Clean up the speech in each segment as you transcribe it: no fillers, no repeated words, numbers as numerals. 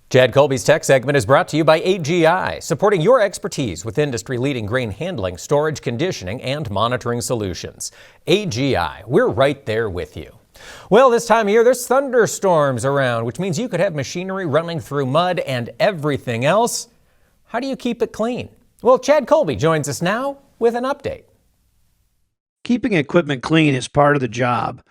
Chad Colby's Tech segment is brought to you by AGI, supporting your expertise with industry-leading grain handling, storage, conditioning, and monitoring solutions. AGI, we're right there with you. Well, this time of year, there's thunderstorms around, which means you could have machinery running through mud and everything else. How do you keep it clean? Well, Chad Colby joins us now with an update. Keeping equipment clean is part of the job,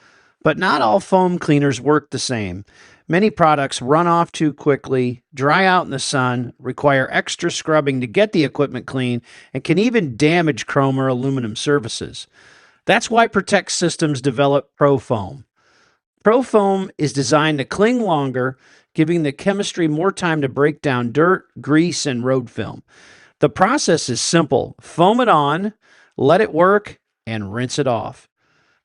but not all foam cleaners work the same. Many products run off too quickly, dry out in the sun, require extra scrubbing to get the equipment clean, and can even damage chrome or aluminum surfaces. That's why Protect Systems developed ProFoam. ProFoam is designed to cling longer, giving the chemistry more time to break down dirt, grease, and road film. The process is simple. Foam it on, let it work, and rinse it off.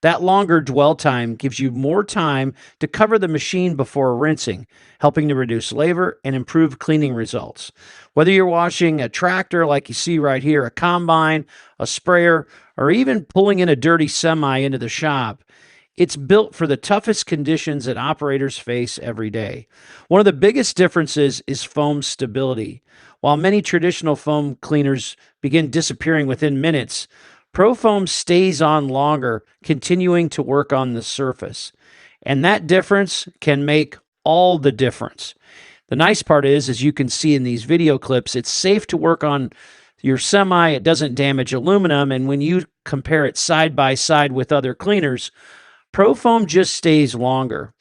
That longer dwell time gives you more time to cover the machine before rinsing, helping to reduce labor and improve cleaning results. Whether you're washing a tractor like you see right here, a combine, a sprayer, or even pulling in a dirty semi into the shop, it's built for the toughest conditions that operators face every day. One of the biggest differences is foam stability. While many traditional foam cleaners begin disappearing within minutes, ProFoam stays on longer, continuing to work on the surface. And that difference can make all the difference. The nice part is, as you can see in these video clips, it's safe to work on your semi. It doesn't damage aluminum. And when you compare it side by side with other cleaners, ProFoam just stays longer.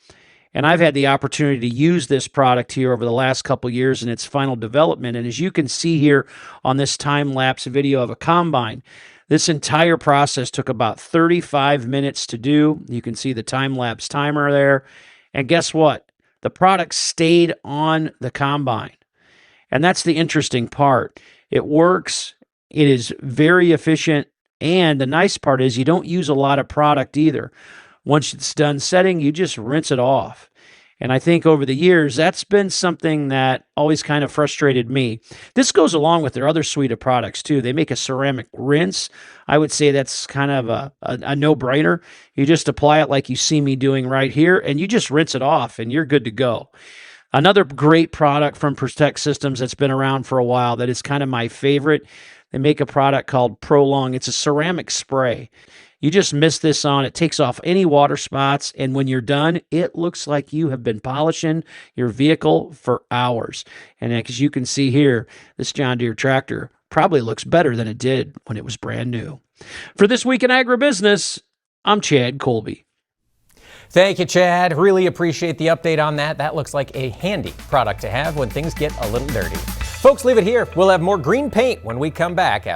And I've had the opportunity to use this product here over the last couple years in its final development. And as you can see here on this time-lapse video of a combine, this entire process took about 35 minutes to do. You can see the time-lapse timer there. And guess what? The product stayed on the combine. And that's the interesting part. It works. It is very efficient. And the nice part is you don't use a lot of product either. Once it's done setting, you just rinse it off. And I think over the years, that's been something that always kind of frustrated me. This goes along with their other suite of products, too. They make a ceramic rinse. I would say that's kind of a no-brainer. You just apply it like you see me doing right here, and you just rinse it off, and you're good to go. Another great product from Protect Systems that's been around for a while that is kind of my favorite, they make a product called Prolong. It's a ceramic spray. You just mist this on, it takes off any water spots, and when you're done, it looks like you have been polishing your vehicle for hours. And as you can see here, this John Deere tractor probably looks better than it did when it was brand new. For This Week in Agribusiness, I'm Chad Colby. Thank you, Chad. Really appreciate the update on that. That looks like a handy product to have when things get a little dirty. Folks, leave it here. We'll have more green paint when we come back.